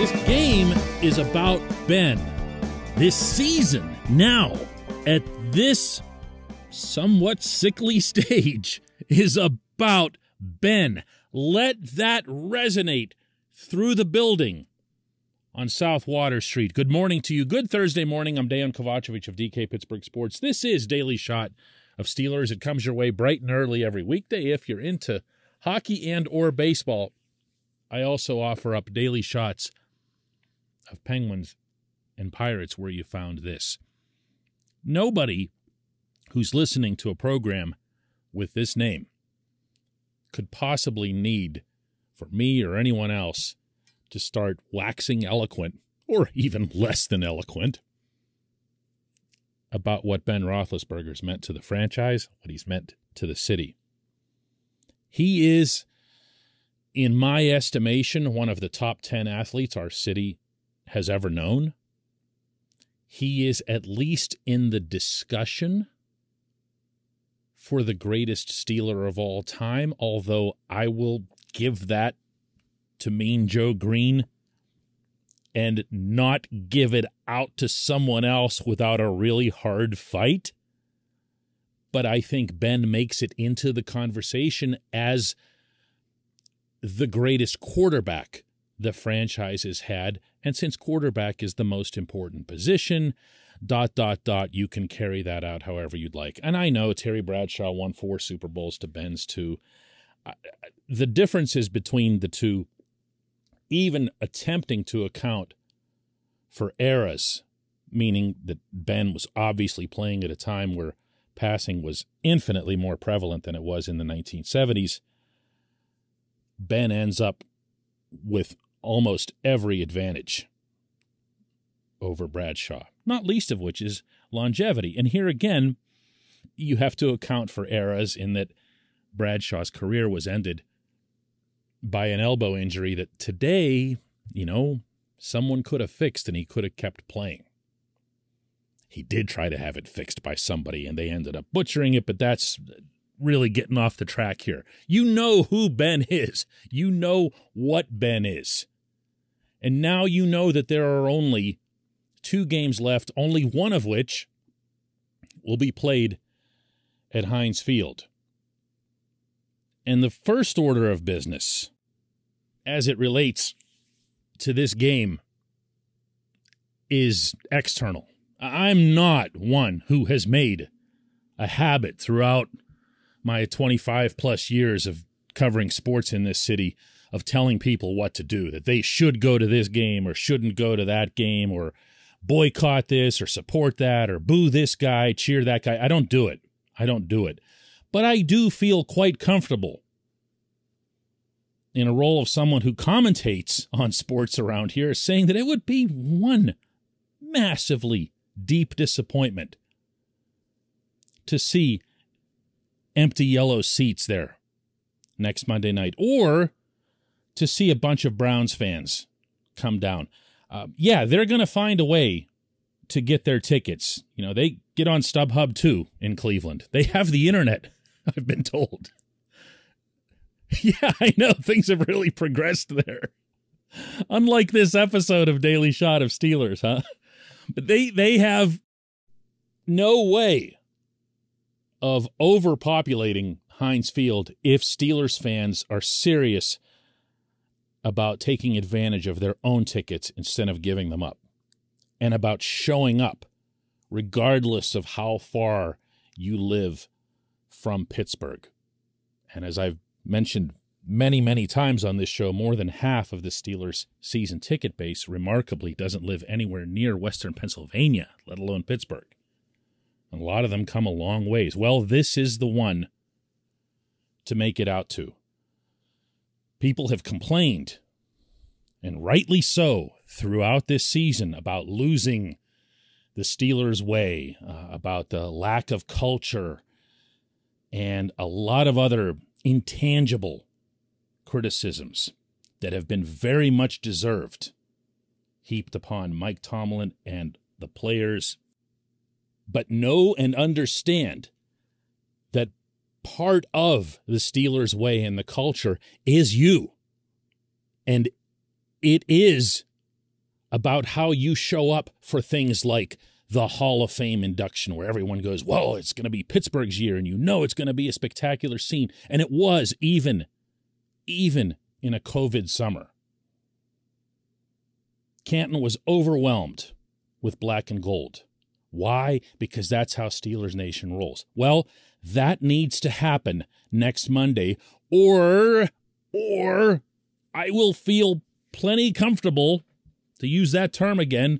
This game is about Ben. This season, now, at this somewhat sickly stage, is about Ben. Let that resonate through the building on South Water Street. Good morning to you. Good Thursday morning. I'm Dejan Kovacevic of DK Pittsburgh Sports. This is Daily Shot of Steelers. It comes your way bright and early every weekday if you're into hockey and or baseball. I also offer up daily shots of Penguins and Pirates where you found this. Nobody who's listening to a program with this name could possibly need for me or anyone else to start waxing eloquent, or even less than eloquent, about what Ben Roethlisberger's meant to the franchise, what he's meant to the city. He is, in my estimation, one of the top 10 athletes our city has ever known. He is at least in the discussion for the greatest Steeler of all time, although I will give that to Mean Joe Green and not give it out to someone else without a really hard fight. But I think Ben makes it into the conversation as the greatest quarterback the franchise has had. And since quarterback is the most important position, ... you can carry that out however you'd like. And I know Terry Bradshaw won 4 Super Bowls to Ben's 2. The differences between the two, even attempting to account for eras, meaning that Ben was obviously playing at a time where passing was infinitely more prevalent than it was in the 1970s, Ben ends up with almost every advantage over Bradshaw, not least of which is longevity. And here again, you have to account for eras in that Bradshaw's career was ended by an elbow injury that today, someone could have fixed and he could have kept playing. He did try to have it fixed by somebody and they ended up butchering it, but that's really getting off the track here. You know who Ben is. You know what Ben is. And now you know that there are only 2 games left, only one of which will be played at Heinz Field. And the first order of business, as it relates to this game, is external. I'm not one who has made a habit throughout my 25-plus years of covering sports in this city of telling people what to do, that they should go to this game or shouldn't go to that game or boycott this or support that or boo this guy, cheer that guy. I don't do it. But I do feel quite comfortable in a role of someone who commentates on sports around here, saying that it would be one massively deep disappointment to see empty yellow seats there next Monday night, or to see a bunch of Browns fans come down. They're going to find a way to get their tickets. They get on StubHub too in Cleveland. They have the internet, I've been told. Yeah, I know, things have really progressed there. Unlike this episode of Daily Shot of Steelers, huh? But they have no way of overpopulating Heinz Field if Steelers fans are serious about taking advantage of their own tickets instead of giving them up, and about showing up regardless of how far you live from Pittsburgh. And as I've mentioned many, many times on this show, more than half of the Steelers' season ticket base remarkably doesn't live anywhere near Western Pennsylvania, let alone Pittsburgh. A lot of them come a long ways. Well, this is the one to make it out to. People have complained, and rightly so, throughout this season about losing the Steelers' way, about the lack of culture, and a lot of other intangible criticisms that have been very much deserved, heaped upon Mike Tomlin and the players. But know and understand that part of the Steelers' way and the culture is you. And it is about how you show up for things like the Hall of Fame induction, where everyone goes, whoa, it's going to be Pittsburgh's year, and you know it's going to be a spectacular scene. And it was, even in a COVID summer. Canton was overwhelmed with black and gold. Why? Because that's how Steelers Nation rolls. Well, that needs to happen next Monday, or I will feel plenty comfortable, to use that term again,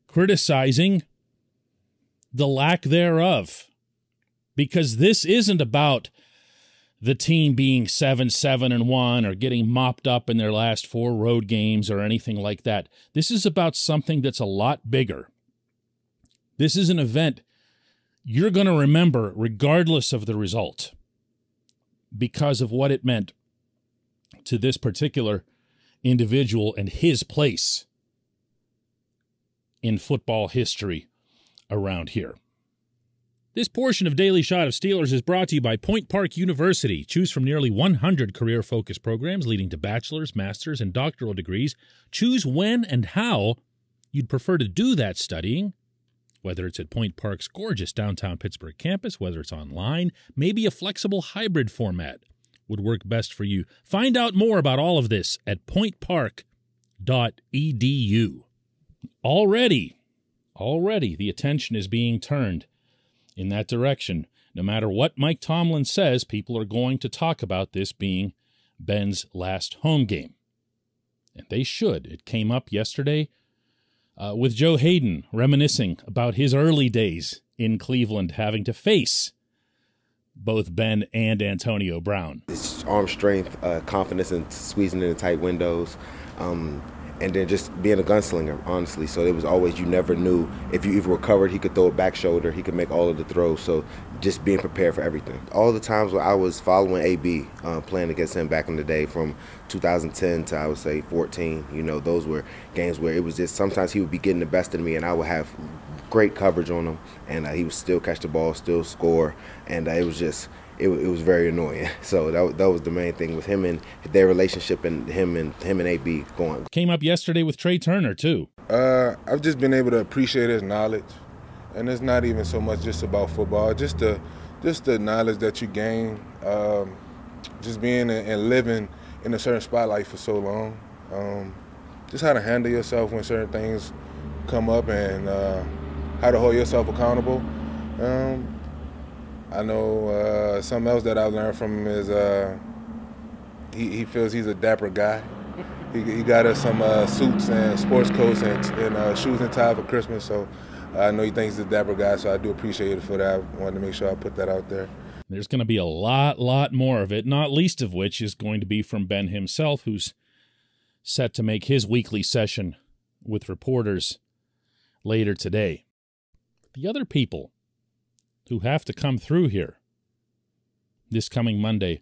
criticizing the lack thereof. Because this isn't about the team being 7-7-1 or getting mopped up in their last 4 road games or anything like that. This is about something that's a lot bigger. This is an event you're going to remember regardless of the result, because of what it meant to this particular individual and his place in football history around here. This portion of Daily Shot of Steelers is brought to you by Point Park University. Choose from nearly 100 career-focused programs leading to bachelor's, master's, and doctoral degrees. Choose when and how you'd prefer to do that studying, whether it's at Point Park's gorgeous downtown Pittsburgh campus, whether it's online, maybe a flexible hybrid format would work best for you. Find out more about all of this at pointpark.edu. Already, the attention is being turned in that direction. No matter what Mike Tomlin says, people are going to talk about this being Ben's last home game. And they should. It came up yesterday with Joe Hayden reminiscing about his early days in Cleveland, having to face both Ben and Antonio Brown. It's arm strength, confidence in squeezing in the tight windows, and then just being a gunslinger, honestly. So it was always, you never knew if you even recovered, he could throw it back shoulder, he could make all of the throws. So just being prepared for everything. All the times where I was following AB, playing against him back in the day from 2010 to, I would say, 14, those were games where it was just, sometimes he would be getting the best of me and I would have great coverage on him, and he would still catch the ball, still score, and it was just, it was very annoying. So that was the main thing with him and their relationship, and him and AB going. Came up yesterday with Trey Turner too. I've just been able to appreciate his knowledge, and it's not even so much just about football, just the knowledge that you gain, just being and living in a certain spotlight for so long, just how to handle yourself when certain things come up, and how to hold yourself accountable. I know something else that I learned from him is he feels he's a dapper guy. He got us some suits and sports coats and shoes and tie for Christmas, so I know he thinks he's a dapper guy, so I do appreciate it for that. I wanted to make sure I put that out there. There's going to be a lot more of it, not least of which is going to be from Ben himself, who's set to make his weekly session with reporters later today. The other people who have to come through here this coming Monday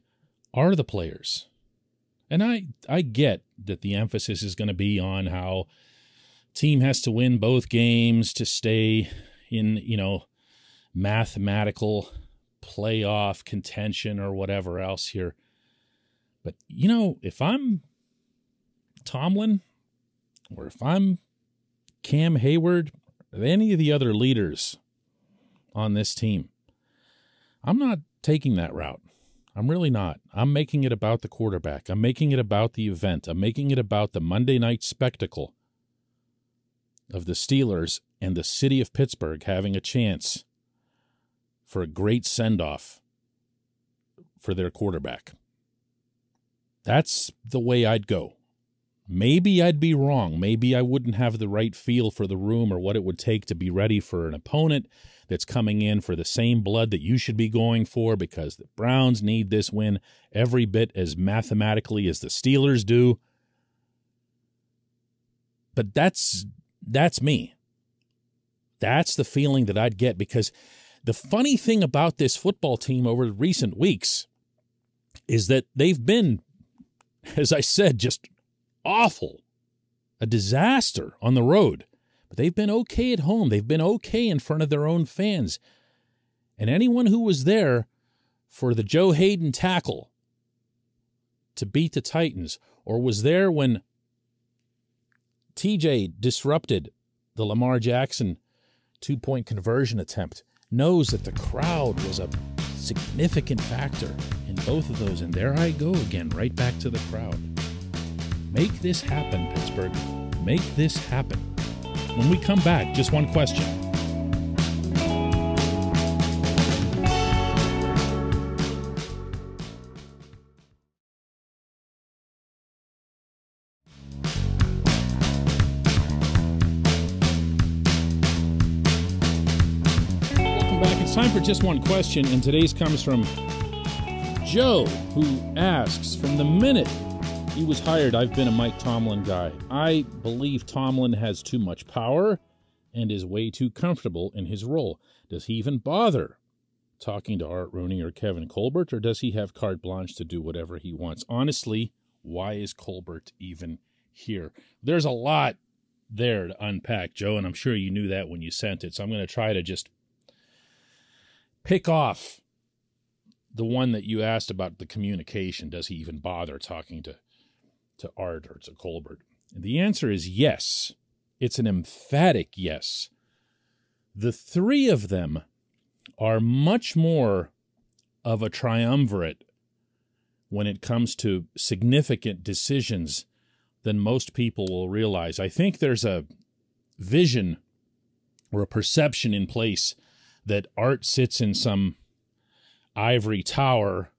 are the players. And I get that the emphasis is going to be on how team has to win both games to stay in, mathematical playoff contention or whatever else here. But, if I'm Tomlin, or if I'm Cam Hayward, or any of the other leaders on this team, I'm not taking that route. I'm really not. I'm making it about the quarterback. I'm making it about the event. I'm making it about the Monday night spectacle of the Steelers and the city of Pittsburgh having a chance for a great send-off for their quarterback. That's the way I'd go. Maybe I'd be wrong. Maybe I wouldn't have the right feel for the room or what it would take to be ready for an opponent that's coming in for the same blood that you should be going for, because the Browns need this win every bit as mathematically as the Steelers do. But that's me. That's the feeling that I'd get, because the funny thing about this football team over recent weeks is that they've been, as I said, just awful, a disaster on the road. But they've been okay at home. They've been okay in front of their own fans. And anyone who was there for the Joe Hayden tackle to beat the Titans, or was there when TJ disrupted the Lamar Jackson 2-point conversion attempt, knows that the crowd was a significant factor in both of those. And there I go again, right back to the crowd. Make this happen, Pittsburgh. Make this happen. When we come back, just one question. Time for just one question, and today's comes from Joe, who asks, from the minute he was hired, I've been a Mike Tomlin guy. I believe Tomlin has too much power and is way too comfortable in his role. Does he even bother talking to Art Rooney or Kevin Colbert, or does he have carte blanche to do whatever he wants? Honestly, why is Colbert even here? There's a lot there to unpack, Joe, and I'm sure you knew that when you sent it, so I'm going to try to just pick off the one that you asked about the communication. Does he even bother talking to Art or to Colbert? And the answer is yes. It's an emphatic yes. The three of them are much more of a triumvirate when it comes to significant decisions than most people will realize. I think there's a vision or a perception in place that Art sits in some ivory tower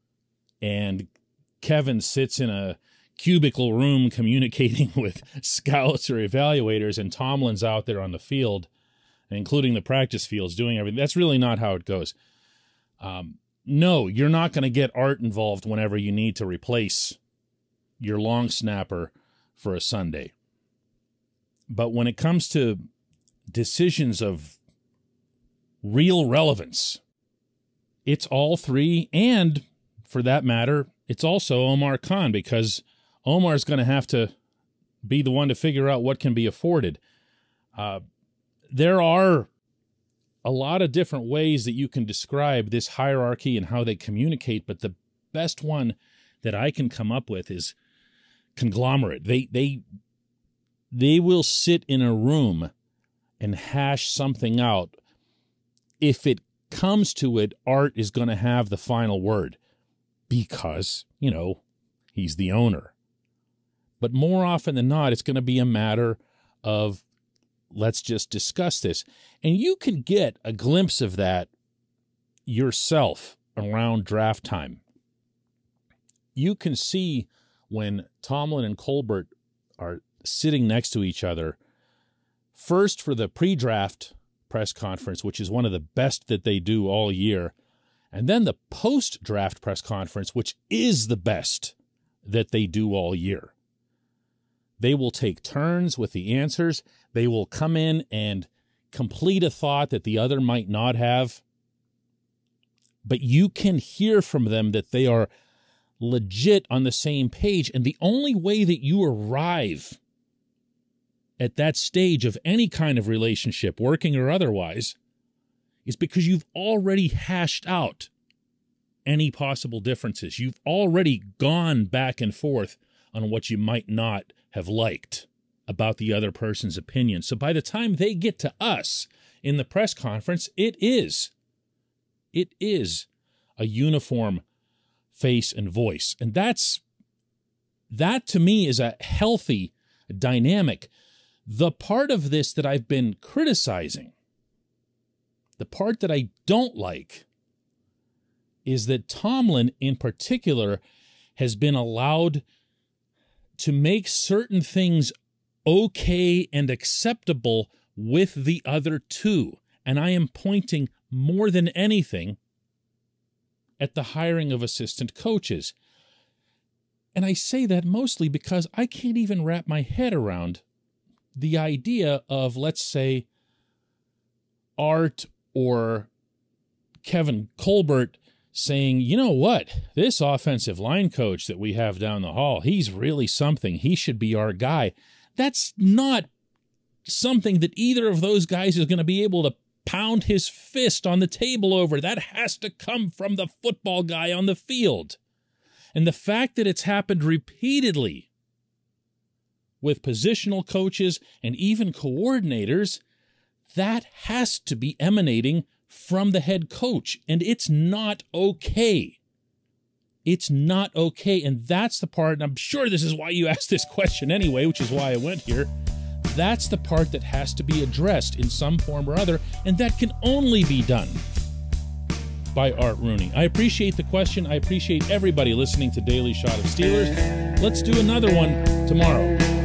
and Kevin sits in a cubicle room communicating with scouts or evaluators, and Tomlin's out there on the field, including the practice fields, doing everything. That's really not how it goes. No, you're not going to get Art involved whenever you need to replace your long snapper for a Sunday. But when it comes to decisions of real relevance, it's all three, and for that matter, it's also Omar Khan, because Omar's going to have to be the one to figure out what can be afforded. There are a lot of different ways that you can describe this hierarchy and how they communicate, but the best one that I can come up with is conglomerate. They will sit in a room and hash something out. If it comes to it, Art is going to have the final word because, he's the owner. But more often than not, it's going to be a matter of, let's just discuss this. And you can get a glimpse of that yourself around draft time. You can see when Tomlin and Colbert are sitting next to each other, first for the pre-draft press conference, which is one of the best that they do all year, and then the post-draft press conference, which is the best that they do all year. They will take turns with the answers. They will come in and complete a thought that the other might not have. But you can hear from them that they are legit on the same page, and the only way that you arrive at that stage of any kind of relationship, working or otherwise, is because you've already hashed out any possible differences. You've already gone back and forth on what you might not have liked about the other person's opinion. So by the time they get to us in the press conference, it is a uniform face and voice. And that to me is a healthy dynamic. The part of this that I've been criticizing, the part that I don't like, is that Tomlin in particular has been allowed to make certain things okay and acceptable with the other two. And I am pointing more than anything at the hiring of assistant coaches. And I say that mostly because I can't even wrap my head around the idea of, let's say, Art or Kevin Colbert saying, you know what, this offensive line coach that we have down the hall, he's really something. He should be our guy. That's not something that either of those guys is going to be able to pound his fist on the table over. That has to come from the football guy on the field. And the fact that it's happened repeatedly with positional coaches and even coordinators, that has to be emanating from the head coach, and it's not okay. It's not okay, and that's the part, and I'm sure this is why you asked this question anyway, which is why I went here. That's the part that has to be addressed in some form or other, and that can only be done by Art Rooney. I appreciate the question. I appreciate everybody listening to Daily Shot of Steelers. Let's do another one tomorrow.